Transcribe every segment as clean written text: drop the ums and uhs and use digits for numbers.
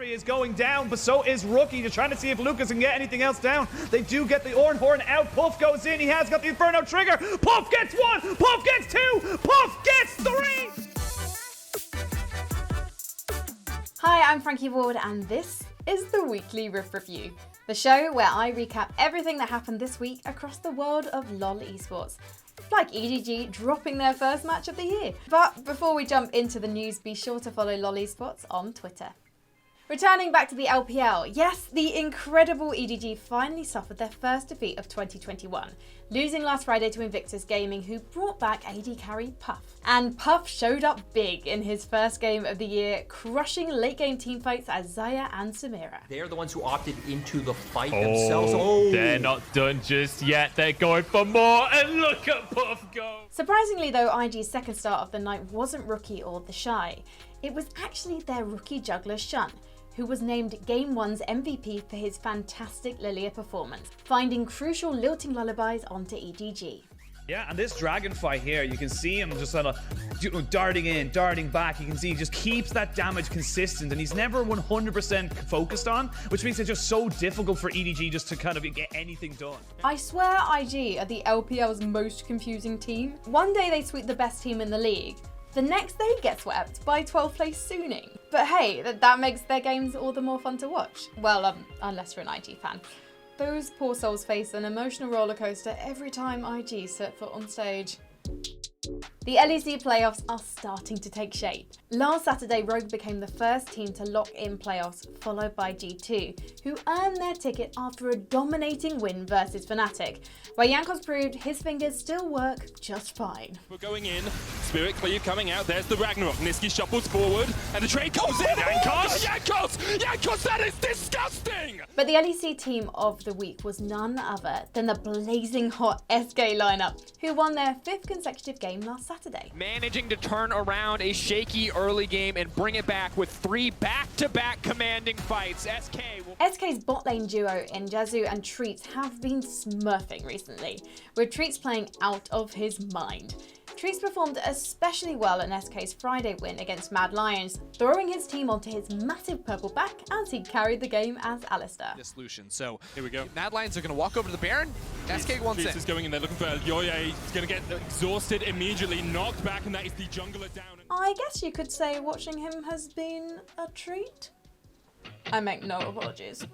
Is going down, but so is Rookie. Just trying to see if Lucas can get anything else down. They do get the Ornhorn out. Puff goes in. He has got the Inferno trigger. Puff gets one. Puff gets two. Puff gets three. Hi, I'm Frankie Ward, and this is the Weekly Riff Review, the show where I recap everything that happened this week across the world of LoL Esports. Like EDG dropping their first match of the year. But before we jump into the news, be sure to follow LoL Esports on Twitter. Returning back to the LPL, yes, the incredible EDG finally suffered their first defeat of 2021, losing last Friday to Invictus Gaming, who brought back AD carry Puff. And Puff showed up big in his first game of the year, crushing late game teamfights as Zaya and Samira. They're the ones who opted into the fight themselves. Oh, they're not done just yet. They're going for more, and look at Puff go. Surprisingly though, IG's second start of the night wasn't Rookie or the Shy. It was actually their rookie juggler Shun, who was named Game 1's MVP for his fantastic Lilia performance, finding crucial lilting lullabies onto EDG. Yeah, and this dragon fight here, you can see him just sort of darting in, darting back. You can see he just keeps that damage consistent, and he's never 100% focused on, which makes it just so difficult for EDG just to kind of get anything done. I swear IG are the LPL's most confusing team. One day they sweep the best team in the league, the next they get swept by 12th place Suning. But hey, that makes their games all the more fun to watch. Well, unless you're an IG fan. Those poor souls face an emotional roller coaster every time IG set foot on stage. The LEC playoffs are starting to take shape. Last Saturday, Rogue became the first team to lock in playoffs, followed by G2, who earned their ticket after a dominating win versus Fnatic, where Jankos proved his fingers still work just fine. We're going in, Spirit Cleave coming out, there's the Ragnarok, Niski shuffles forward, and the trade comes in! Jankos, that is disgusting! But the LEC team of the week was none other than the blazing hot SK lineup, who won their 5th consecutive game last Saturday. Managing to turn around a shaky early game and bring it back with 3 back-to-back commanding fights. SK's bot lane duo in Jazu and Treats have been smurfing recently, with Treats playing out of his mind. Treats performed especially well in SK's Friday win against Mad Lions, throwing his team onto his massive purple back as he carried the game as Alistair. Solution. So here we go. Mad Lions are going to walk over to the Baron. SK wants Treats in. is going in there looking for Yoye. He's going to get exhausted immediately, knocked back, and that is the jungler down. I guess you could say watching him has been a treat. I make no apologies.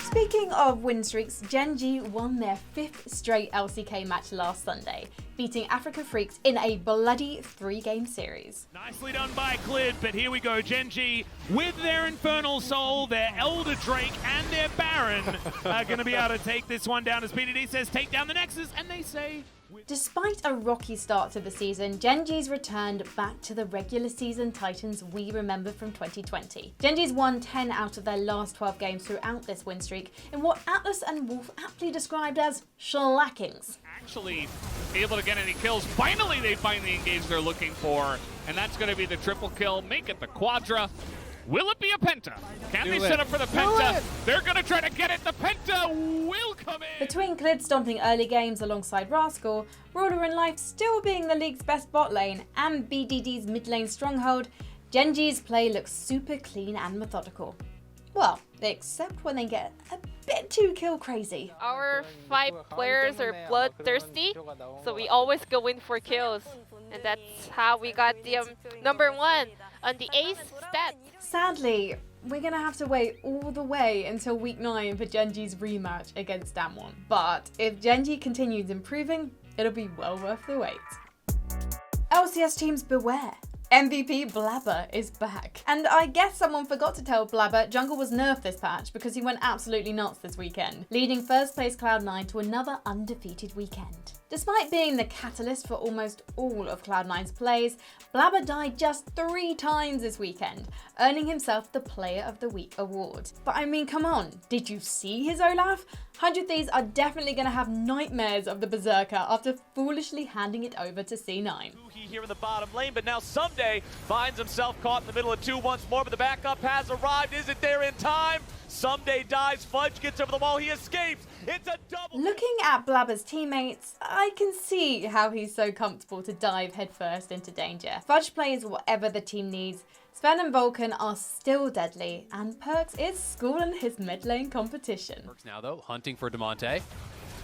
Speaking of win streaks, Gen.G won their 5th straight LCK match last Sunday, beating Africa Freaks in a bloody 3-game series. Nicely done by Clid, but here we go. Gen.G with their Infernal Soul, their Elder Drake, and their Baron are going to be able to take this one down. As PDD says, take down the Nexus, and they say... Despite a rocky start to the season, Gen.G's returned back to the regular season titans we remember from 2020. Gen.G's won 10 out of their last 12 games throughout this win streak in what Atlas and Wolf aptly described as shellackings. Actually be able to get any kills. Finally, they find the engage they're looking for, and that's going to be the triple kill, make it the quadra. Will it be a penta? Can they set up for the penta? They're going to try to get it. The penta will come in. Between Clid stomping early games alongside Rascal, Ruler in Life still being the league's best bot lane, and BDD's mid lane stronghold, Gen.G's play looks super clean and methodical. Well, except when they get a bit too kill crazy. Our 5 players are bloodthirsty, so we always go in for kills. And that's how we got the number 1 on the ace stat. Sadly, we're going to have to wait all the way until week 9 for Gen.G's rematch against Damwon. But if Gen.G continues improving, it'll be well worth the wait. LCS teams beware. MVP Blaber is back. And I guess someone forgot to tell Blaber Jungle was nerfed this patch because he went absolutely nuts this weekend, leading first place Cloud9 to another undefeated weekend. Despite being the catalyst for almost all of Cloud9's plays, Blaber died just 3 times this weekend, earning himself the Player of the Week award. But I mean, come on, did you see his Olaf? 100 Thieves are definitely going to have nightmares of the Berserker after foolishly handing it over to C9. Here in the bottom lane, but now Someday finds himself caught in the middle of 2 once more, but the backup has arrived. Is it there in time? Someday dies, Fudge gets over the wall, he escapes. It's a double. Looking at Blaber's teammates, I can see how he's so comfortable to dive headfirst into danger. Fudge plays whatever the team needs, Sven and Vulcan are still deadly, and Perks is schooling his mid lane competition. Perks now though, hunting for Demonte.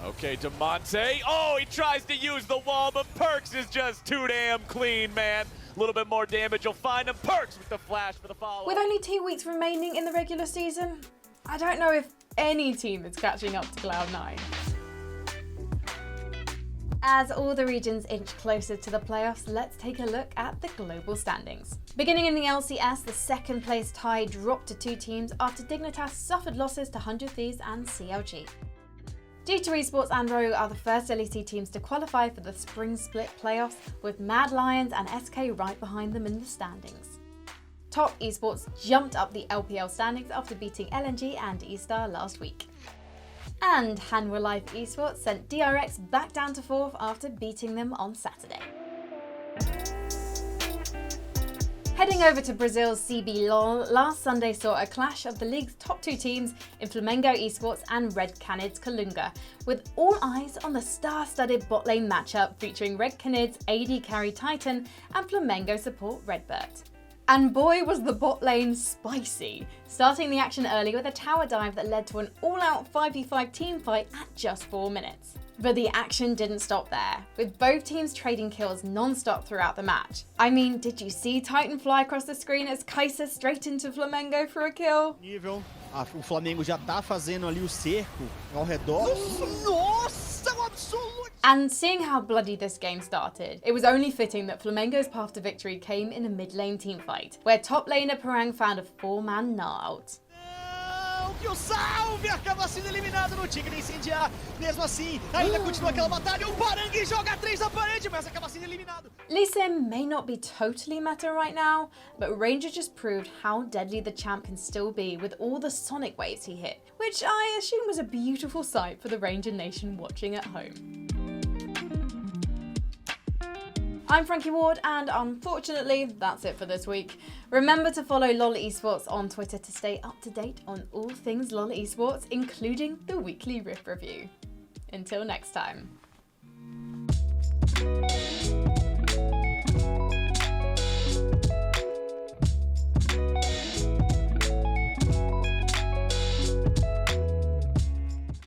Okay, Demonte. Oh, he tries to use the wall, but Perks is just too damn clean, man. A little bit more damage, you'll find him. Perks with the flash for the follow. With only 2 weeks remaining in the regular season, I don't know if any team is catching up to Cloud9. As all the regions inch closer to the playoffs, let's take a look at the global standings. Beginning in the LCS, the second place tie dropped to 2 teams after Dignitas suffered losses to 100 Thieves and CLG. G2 Esports and Rogue are the first LEC teams to qualify for the Spring Split playoffs, with Mad Lions and SK right behind them in the standings. Top Esports jumped up the LPL standings after beating LNG and E-Star last week. And Hanwha Life Esports sent DRX back down to 4th after beating them on Saturday. Heading over to Brazil's CB LoL, last Sunday saw a clash of the league's top 2 teams in Flamengo Esports and Red Canids Kalunga, with all eyes on the star-studded bot lane matchup featuring Red Canids AD carry Titan and Flamengo support Redbird. And boy was the bot lane spicy, starting the action early with a tower dive that led to an all-out 5v5 teamfight at just 4 minutes. But the action didn't stop there, with both teams trading kills non-stop throughout the match. I mean, did you see Titan fly across the screen as Kai'Sa straight into Flamengo for a kill? O Flamengo já tá fazendo ali o cerco ao redor. Nossa, um absurdo! And seeing how bloody this game started, it was only fitting that Flamengo's path to victory came in a mid-lane teamfight, where top laner Parang found a 4-man Gnar ult. Que o salve acaba sendo eliminado no Tigre incendiar. Mesmo assim, ainda continua aquela batalha. O Parang joga 3 na parede, mas acaba sendo eliminado. Lee Sin may not be totally meta right now, but Ranger just proved how deadly the champ can still be with all the sonic waves he hit, which I assume was a beautiful sight for the Ranger Nation watching at home. I'm Frankie Ward, and unfortunately, that's it for this week. Remember to follow LoL Esports on Twitter to stay up to date on all things LoL Esports, including the weekly Rift review. Until next time.